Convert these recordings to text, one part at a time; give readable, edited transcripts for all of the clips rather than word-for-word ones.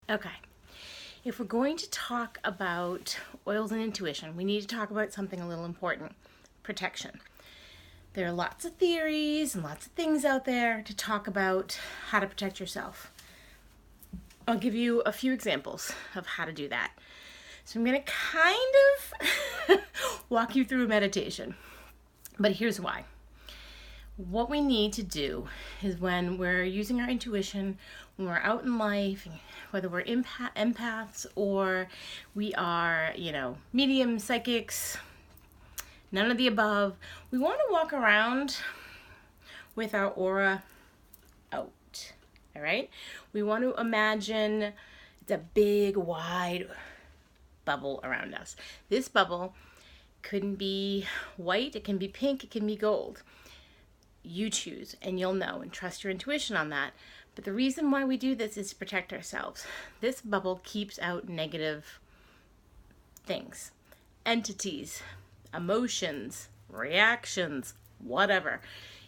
Okay, if we're going to talk about oils and intuition, we need to talk about something a little important: protection. There are lots of theories and lots of things out there to talk about how to protect yourself. I'll give you a few examples of how to do that. So I'm going to kind of walk you through a meditation, but here's why. What we need to do is when we're using our intuition, when we're out in life, whether we're empaths or we are, medium psychics, none of the above, we want to walk around with our aura out, all right? We want to imagine it's a big, wide bubble around us. This bubble couldn't be white, it can be pink, it can be gold. You choose, and you'll know, and trust your intuition on that. But the reason why we do this is to protect ourselves. This bubble keeps out negative things, entities, emotions, reactions, whatever.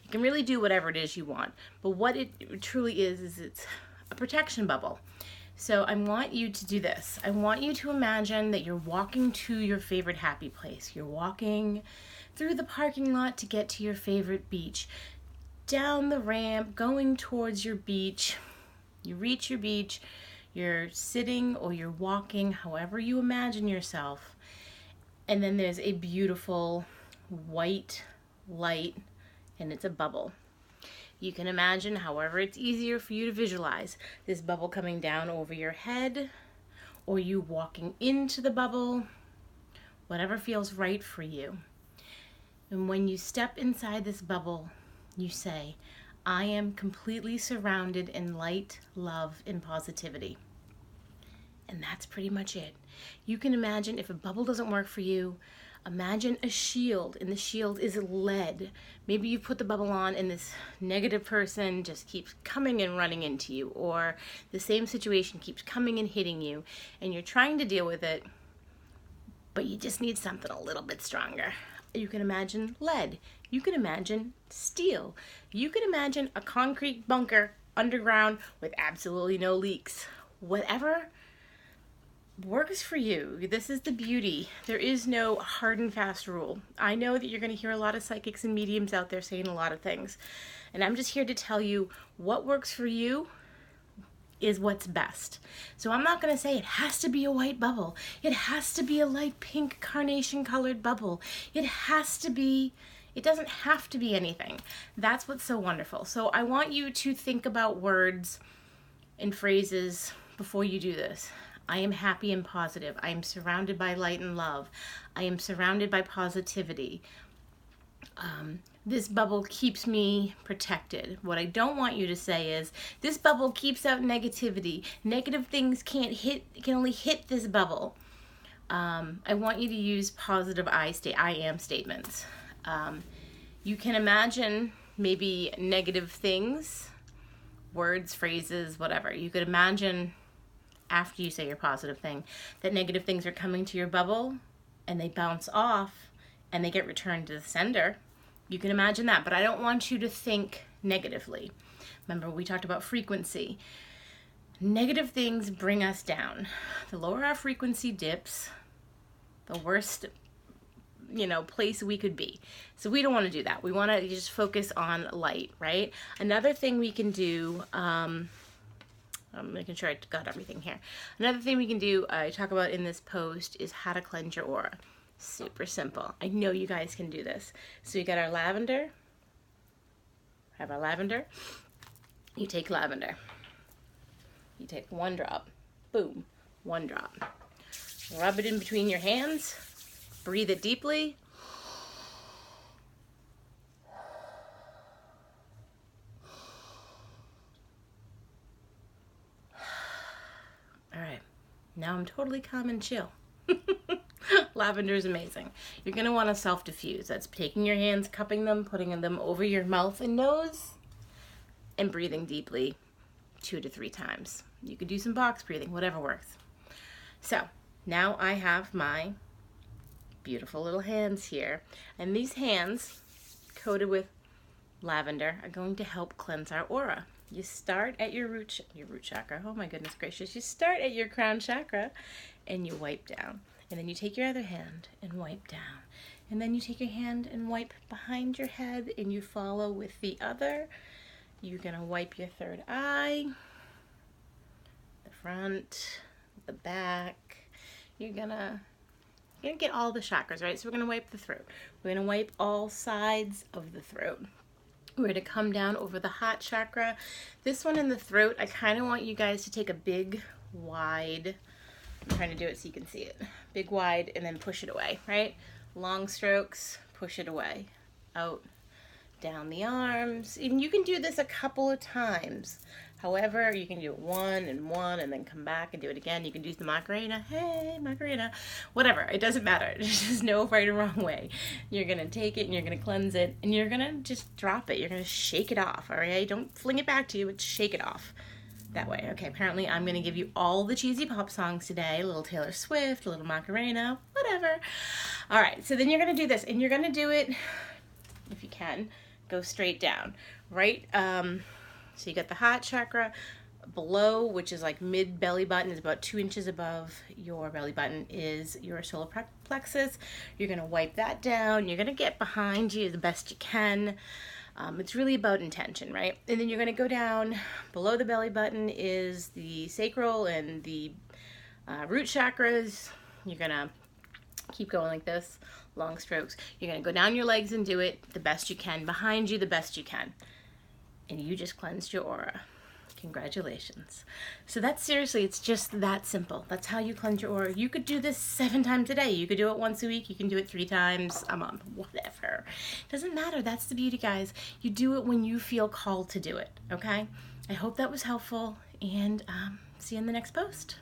You can really do whatever it is you want. But what it truly is it's a protection bubble. So I want you to do this. I want you to imagine that you're walking to your favorite happy place. You're walking through the parking lot to get to your favorite beach, down the ramp, going towards your beach. You reach your beach, you're sitting or you're walking, however you imagine yourself, and then there's a beautiful white light, and it's a bubble. You can imagine, however it's easier for you to visualize, this bubble coming down over your head, or you walking into the bubble, whatever feels right for you. And when you step inside this bubble, you say, I am completely surrounded in light, love, and positivity. And that's pretty much it. You can imagine, if a bubble doesn't work for you, imagine a shield, and the shield is lead. Maybe you put the bubble on and this negative person just keeps coming and running into you, or the same situation keeps coming and hitting you, and you're trying to deal with it, but you just need something a little bit stronger. You can imagine lead. You can imagine steel. You can imagine a concrete bunker underground with absolutely no leaks. Whatever works for you. This is the beauty. There is no hard and fast rule. I know that you're going to hear a lot of psychics and mediums out there saying a lot of things. And I'm just here to tell you what works for you is what's best. So I'm not going to say it has to be a white bubble. It has to be a light pink carnation colored bubble. It doesn't have to be anything. That's what's so wonderful. So I want you to think about words and phrases before you do this. I am happy and positive. I am surrounded by light and love. I am surrounded by positivity. This bubble keeps me protected. What I don't want you to say is, this bubble keeps out negativity. Negative things can only hit this bubble. I want you to use positive I am statements. You can imagine maybe negative things, words, phrases, whatever. You could imagine, after you say your positive thing, that negative things are coming to your bubble and they bounce off and they get returned to the sender. You can imagine that, but I don't want you to think negatively. Remember, we talked about frequency. Negative things bring us down. The lower our frequency dips, the worst, place we could be. So we don't want to do that. We want to just focus on light, right? Another thing we can do, I'm making sure I got everything here. Another thing we can do, I talk about in this post, is how to cleanse your aura. Super simple. I know you guys can do this. So you got our lavender. Have our lavender. You take lavender. You take one drop. Boom. One drop. Rub it in between your hands. Breathe it deeply. All right. Now I'm totally calm and chill. Lavender is amazing. You're going to want to self-diffuse. That's taking your hands, cupping them, putting them over your mouth and nose, and breathing deeply 2 to 3 times. You could do some box breathing, whatever works. So now I have my beautiful little hands here, and these hands coated with lavender are going to help cleanse our aura. You start at your root chakra. Oh my goodness gracious. You start at your crown chakra and you wipe down. And then you take your other hand and wipe down. And then you take your hand and wipe behind your head and you follow with the other. You're going to wipe your third eye, the front, the back. You're gonna get all the chakras, right? So we're gonna wipe the throat. We're gonna wipe all sides of the throat. We're gonna come down over the heart chakra. This one in the throat, I kind of want you guys to take a big, wide, I'm trying to do it so you can see it. Big, wide, and then push it away, right? Long strokes, push it away. Out, down the arms. And you can do this a couple of times. However, you can do it one and then come back and do it again. You can do the Macarena, hey, Macarena, whatever. It doesn't matter. There's just no right or wrong way. You're going to take it and you're going to cleanse it and you're going to just drop it. You're going to shake it off, all right? Don't fling it back to you, but shake it off that way. Okay, apparently I'm going to give you all the cheesy pop songs today. A little Taylor Swift, a little Macarena, whatever. All right, so then you're going to do this and you're going to do it, if you can, go straight down, right? So you got the heart chakra below, which is like mid belly button, is about 2 inches above your belly button, is your solar plexus. You're going to wipe that down. You're going to get behind you the best you can. It's really about intention, right? And then you're going to go down below the belly button is the sacral and the root chakras. You're going to keep going like this, long strokes. You're going to go down your legs and do it the best you can, behind you the best you can. And you just cleansed your aura. Congratulations. So that's seriously, it's just that simple. That's how you cleanse your aura. You could do this 7 times a day. You could do it once a week. You can do it 3 times a month, whatever. Doesn't matter. That's the beauty, guys. You do it when you feel called to do it, okay? I hope that was helpful, and see you in the next post.